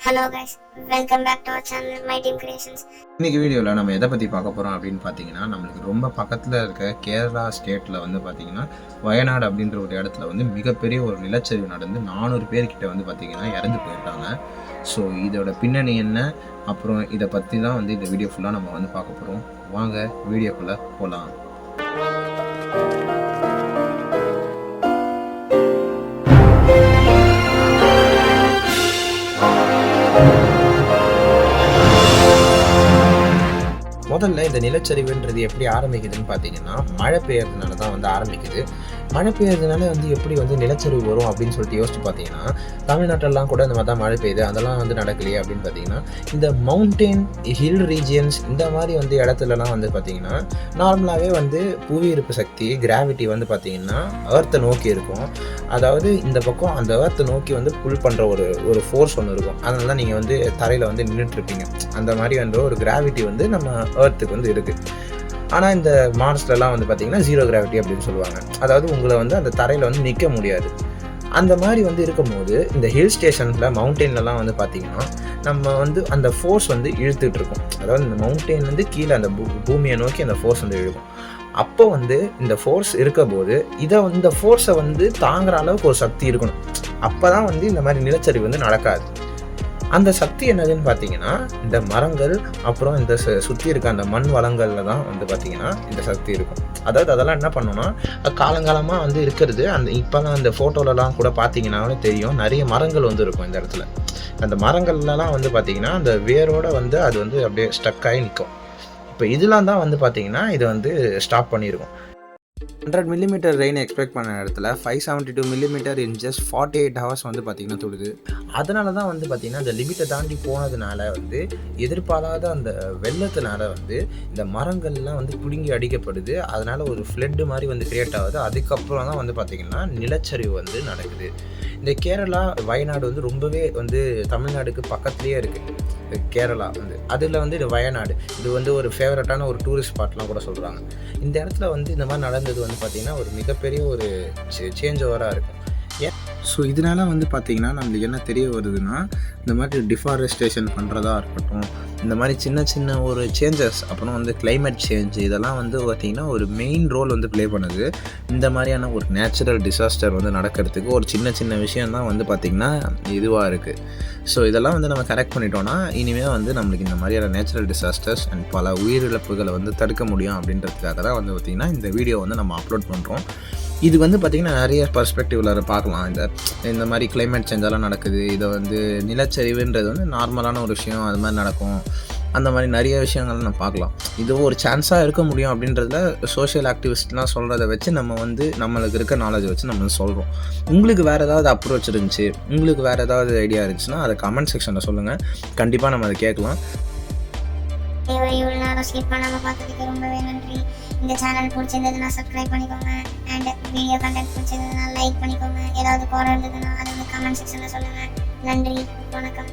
Hello guys, welcome back to our channel My Team Creations. இன்னைக்கு வீடியோவில் நம்ம எதை பற்றி பார்க்க போகிறோம் அப்படின்னு பார்த்தீங்கன்னா, நம்மளுக்கு ரொம்ப பக்கத்தில் இருக்க கேரளா ஸ்டேட்டில் வந்து பார்த்தீங்கன்னா வயநாடு அப்படின்ற ஒரு இடத்துல வந்து மிகப்பெரிய ஒரு நிலச்சரிவு நடந்து 400 பேர்கிட்ட வந்து பார்த்தீங்கன்னா இறந்து போயிருக்காங்க. ஸோ இதோட பின்னணி என்ன, அப்புறம் இதை பற்றி தான் வந்து இந்த வீடியோ ஃபுல்லாக நம்ம வந்து பார்க்க போகிறோம். வாங்க வீடியோக்குள்ளே போகலாம். முதல்ல இந்த நிலச்சரிவுன்றது எப்படி ஆரம்பிக்குதுன்னு பார்த்தீங்கன்னா, மழை பெய்யறதுனால தான் வந்து ஆரம்பிக்குது. மழை பெய்யறதுனால வந்து எப்படி வந்து நிலச்சரிவு வரும் அப்படின்னு சொல்லிட்டு யோசிச்சு பார்த்தீங்கன்னா, தமிழ்நாட்டிலலாம் கூட இந்த மாதிரி தான் மழை பெய்யுது, அதெல்லாம் வந்து நடக்கலையே அப்படின்னு பார்த்தீங்கன்னா, இந்த மவுண்டெயின் ஹில் ரீஜியன்ஸ் இந்த மாதிரி வந்து இடத்துலலாம் வந்து பார்த்தீங்கன்னா நார்மலாகவே வந்து புவியீர்ப்பு சக்தி கிராவிட்டி வந்து பார்த்தீங்கன்னா ஏர்த்தை நோக்கி இருக்கும். அதாவது இந்த பக்கம் அந்த ஏர்த்தை நோக்கி வந்து புல் பண்ணுற ஒரு ஃபோர்ஸ் ஒன்று இருக்கும். அதனால தான் நீங்கள் வந்து தரையில் வந்து நின்றுட்டுருப்பீங்க. அந்த மாதிரி வந்து ஒரு கிராவிட்டி வந்து நம்ம ஏர்த்துக்கு வந்து இருக்குது. ஆனால் இந்த மார்ஸ்லலாம் வந்து பார்த்திங்கன்னா ஜீரோ கிராவிட்டி அப்படின்னு சொல்லுவாங்க. அதாவது உங்களை வந்து அந்த தரையில் வந்து நிற்க முடியாது. அந்த மாதிரி வந்து இருக்கும்போது இந்த ஹில் ஸ்டேஷனில் மவுண்டெயின்லலாம் வந்து பார்த்திங்கன்னா நம்ம வந்து அந்த ஃபோர்ஸ் வந்து இழுத்துட்டு இருக்கோம். அதாவது இந்த மவுண்டெயின் வந்து கீழே அந்த பூமியை நோக்கி அந்த ஃபோர்ஸ் வந்து இழுக்கும். அப்போ வந்து இந்த ஃபோர்ஸ் இருக்க போது இந்த ஃபோர்ஸை வந்து தாங்குற அளவுக்கு ஒரு சக்தி இருக்கணும். அப்போ தான் வந்து இந்த மாதிரி நிலச்சரிவு வந்து நடக்காது. அந்த சக்தி என்னதுன்னு பார்த்தீங்கன்னா, இந்த மரங்கள் அப்புறம் இந்த சுற்றி இருக்க அந்த மண் வளங்களில் தான் வந்து பார்த்திங்கன்னா இந்த சக்தி இருக்கும். அதாவது அதெல்லாம் என்ன பண்ணோன்னா, காலங்காலமாக வந்து இருக்கிறது. இப்போலாம் அந்த ஃபோட்டோலலாம் கூட பார்த்தீங்கன்னாலே தெரியும், நிறைய மரங்கள் வந்து இருக்கும் இந்த இடத்துல. அந்த மரங்கள்லாம் வந்து பார்த்திங்கன்னா அந்த வேரோடு வந்து அது வந்து அப்படியே ஸ்டக் ஆகி நிற்கும். இப்போ இதெல்லாம் தான் வந்து பார்த்திங்கன்னா இதை வந்து ஸ்டாப் பண்ணியிருக்கும். 100 மில்லிமீட்டர் ரெயின் எக்ஸ்பெக்ட் பண்ண இடத்துல 572 மில்லிமீட்டர் இன் ஜஸ்ட் 48 ஹவர்ஸ் வந்து பார்த்திங்கன்னா தொடுது. அதனால தான் வந்து பார்த்திங்கன்னா இந்த லிமிட்டை தாண்டி போனதுனால வந்து எதிர்பாராத அந்த வெள்ளத்தினால வந்து இந்த மரங்கள்லாம் வந்து பிடுங்கி அடிக்கப்படுது. அதனால் ஒரு ஃப்ளட்டு மாதிரி வந்து கிரியேட் ஆகுது. அதுக்கப்புறம் தான் வந்து பார்த்திங்கன்னா நிலச்சரிவு வந்து நடக்குது. இந்த கேரளா வயநாடு வந்து ரொம்பவே வந்து தமிழ்நாடுக்கு பக்கத்துலேயே இருக்குது. கேரளா வந்து அதில் வந்து இது வயநாடு, இது வந்து ஒரு ஃபேவரட்டான ஒரு டூரிஸ்ட் ஸ்பாட்லாம் கூட சொல்கிறாங்க. இந்த இடத்துல வந்து இந்த மாதிரி நடந்தது வந்து பார்த்திங்கன்னா ஒரு மிகப்பெரிய ஒரு சேஞ்ச் ஓவராக இருக்கும். ஸோ இதனால வந்து பார்த்திங்கன்னா நம்மளுக்கு என்ன தெரிய வருதுன்னா, இந்த மாதிரி டிஃபாரஸ்டேஷன் பண்ணுறதா இருக்கட்டும், இந்த மாதிரி சின்ன சின்ன ஒரு சேஞ்சஸ், அப்புறம் வந்து கிளைமேட் சேஞ்ச், இதெல்லாம் வந்து பார்த்திங்கன்னா ஒரு மெயின் ரோல் வந்து ப்ளே பண்ணுது. இந்த மாதிரியான ஒரு நேச்சுரல் டிசாஸ்டர் வந்து நடக்கிறதுக்கு ஒரு சின்ன சின்ன விஷயந்தான் வந்து பார்த்திங்கன்னா இதுவாக இருக்குது. ஸோ இதெல்லாம் வந்து நம்ம கரெக்ட் பண்ணிட்டோன்னா இனிமேல் வந்து நம்மளுக்கு இந்த மாதிரியான நேச்சுரல் டிசாஸ்டர்ஸ் அண்ட் பல உயிரிழப்புகளை வந்து தடுக்க முடியும் அப்படின்றதுக்காக தான் வந்து பார்த்திங்கன்னா இந்த வீடியோ வந்து நம்ம அப்லோட் பண்ணுறோம். இது வந்து பார்த்திங்கன்னா நிறைய பர்ஸ்பெக்டிவில் பார்க்கலாம். இந்த மாதிரி கிளைமேட் சேஞ்செல்லாம் நடக்குது. இதை வந்து நிலச்சரிவுன்றது வந்து நார்மலான ஒரு விஷயம், அது மாதிரி நடக்கும். அந்த மாதிரி நிறைய விஷயங்கள் நம்ம பார்க்கலாம். இது ஒரு சான்ஸாக இருக்க முடியும் அப்படின்றதுல சோஷியல் ஆக்டிவிஸ்ட்லாம் சொல்கிறத வச்சு நம்ம வந்து நம்மளுக்கு இருக்க நாலேஜை வச்சு நம்ம சொல்கிறோம். உங்களுக்கு வேறு ஏதாவது அப்ரோச் இருந்துச்சு, உங்களுக்கு வேறு ஏதாவது ஐடியா இருந்துச்சுன்னா அதை கமெண்ட் செக்ஷனில் சொல்லுங்கள். கண்டிப்பாக நம்ம அதை கேட்கலாம். இவ்வளோ நேரம் ஸ்கிப் பண்ணாமல் பார்த்ததுக்கு ரொம்பவே நன்றி. இந்த சேனல் பிடிச்சிருந்ததுன்னா சப்ஸ்கிரைப் பண்ணிக்கோங்க. அண்ட் வீடியோ கண்டென்ட் பிடிச்சிருந்ததுன்னா லைக் பண்ணிக்கோங்க. ஏதாவது குறை இருந்ததுன்னா அதை வந்து கமெண்ட் செக்ஷனில் சொல்லுங்கள். நன்றி, வணக்கம்.